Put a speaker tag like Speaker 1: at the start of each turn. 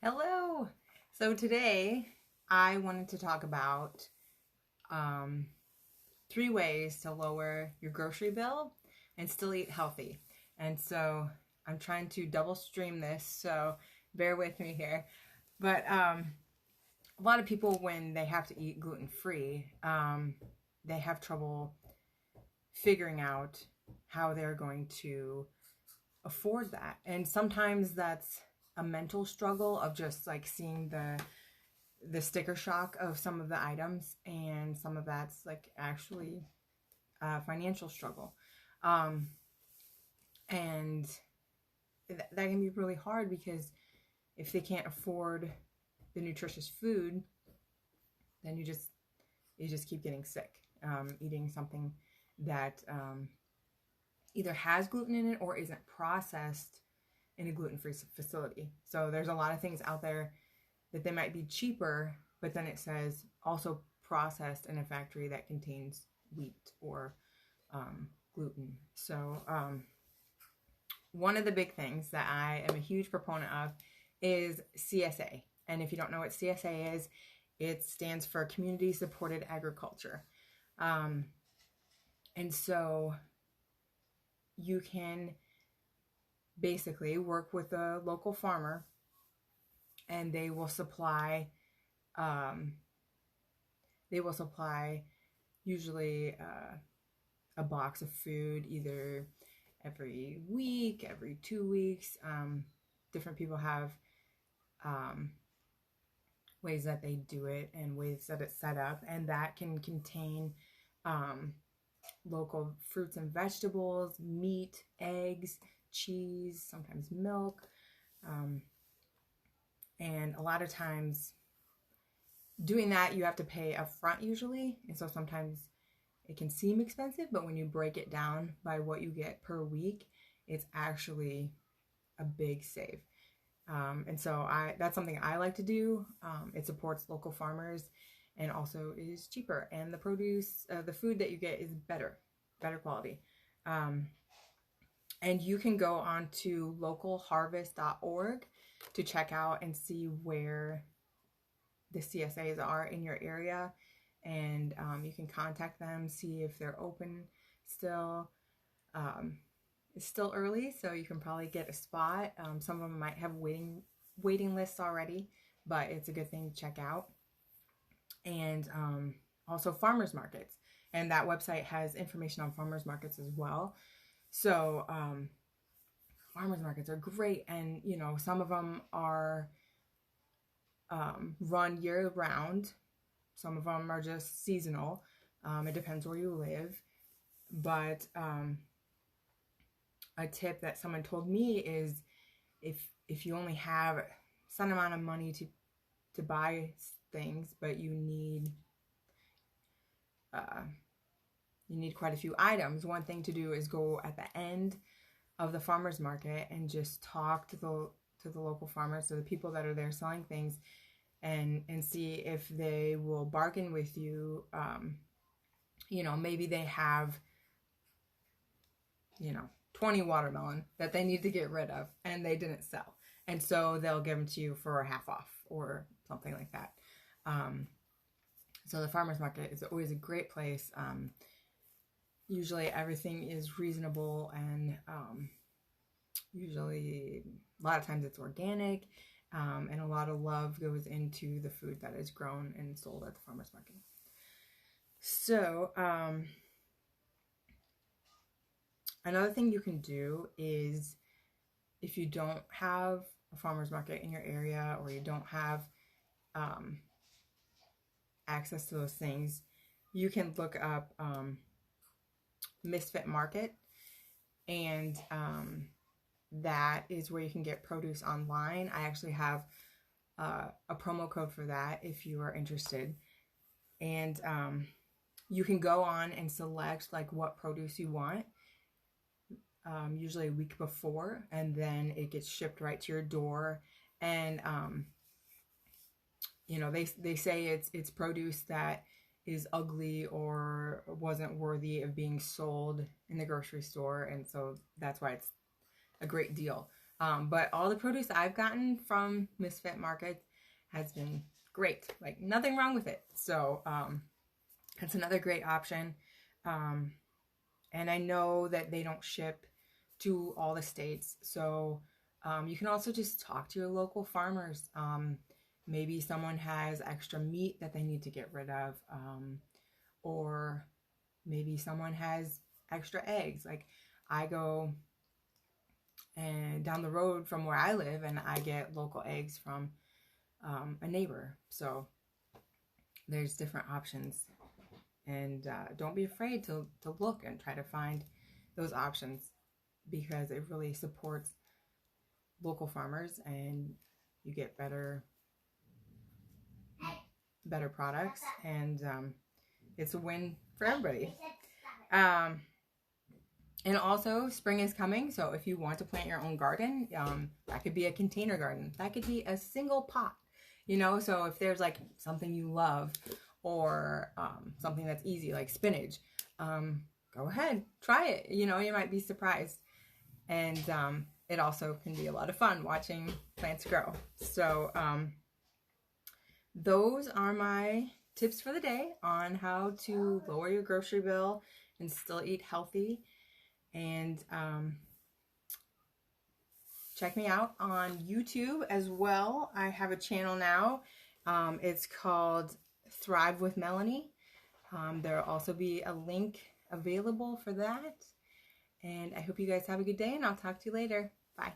Speaker 1: Hello. So today I wanted to talk about um, 3 ways to lower your grocery bill and still eat healthy. And so I'm trying to double stream this, so bear with me here. But a lot of people, when they have to eat gluten free, they have trouble figuring out how they're going to afford that. And sometimes that's a mental struggle of just like seeing the sticker shock of some of the items, and some of that's like actually a financial struggle. Um, and that can be really hard because if they can't afford the nutritious food, then you just keep getting sick, eating something that either has gluten in it or isn't processed in a gluten-free facility. So there's a lot of things out there that they might be cheaper, but then it says also processed in a factory that contains wheat or gluten. So one of the big things that I am a huge proponent of is CSA. And if you don't know what CSA is, it stands for Community Supported Agriculture. Um, and so you can basically work with a local farmer, and um, they will supply usually a box of food either every week, every 2 weeks. Different people have um, ways that they do it and ways that it's set up, and that can contain um, local fruits and vegetables, meat, eggs, cheese, sometimes milk. Um, and a lot of times doing that, you have to pay up front usually. And so sometimes it can seem expensive, but when you break it down by what you get per week, it's actually a big save. And so that's something I like to do. It supports local farmers and also is cheaper. And the produce, the food that you get is better quality. Um, and you can go on to localharvest.org to check out and see where the CSAs are in your area. And you can contact them, see if they're open still. It's still early, so you can probably get a spot. Some of them might have waiting lists already, but it's a good thing to check out. And also farmers markets, and that website has information on farmers markets as well. So farmers markets are great, and some of them are run year round. Some of them are just seasonal. It depends where you live, but a tip that someone told me is if you only have a certain amount of money to buy things, but uh, you need quite a few items, one thing to do is go at the end of the farmers market and just talk to the local farmers, to the people that are there selling things, and see if they will bargain with you. Maybe they have 20 watermelon that they need to get rid of and they didn't sell. And so they'll give them to you for half off or something like that. So the farmer's market is always a great place. Usually everything is reasonable, and usually a lot of times it's organic, and a lot of love goes into the food that is grown and sold at the farmer's market. So another thing you can do is, if you don't have a farmer's market in your area, or you don't have access to those things, you can look up Misfit Market, and that is where you can get produce online. I actually have a promo code for that if you are interested. And you can go on and select like what produce you want, usually a week before, and then it gets shipped right to your door. And they say it's produce that is ugly or wasn't worthy of being sold in the grocery store, and so that's why it's a great deal. But all the produce I've gotten from Misfit Market has been great. Like, nothing wrong with it. So it's another great option. And I know that they don't ship to all the states. So you can also just talk to your local farmers. Maybe someone has extra meat that they need to get rid of. Or maybe someone has extra eggs. Like, I go and down the road from where I live, and I get local eggs from a neighbor. So there's different options, and don't be afraid to look and try to find those options, because it really supports local farmers, and you get better products, and it's a win for everybody. And also, spring is coming, so if you want to plant your own garden, that could be a container garden. That could be a single pot, you know? So if there's like something you love, or something that's easy, like spinach, go ahead, try it. You know, you might be surprised. And it also can be a lot of fun watching plants grow. So those are my tips for the day on how to lower your grocery bill and still eat healthy. And check me out on YouTube as well. I have a channel now. It's called Thrive with Melanie. There'll also be a link available for that. And I hope you guys have a good day, and I'll talk to you later. Bye.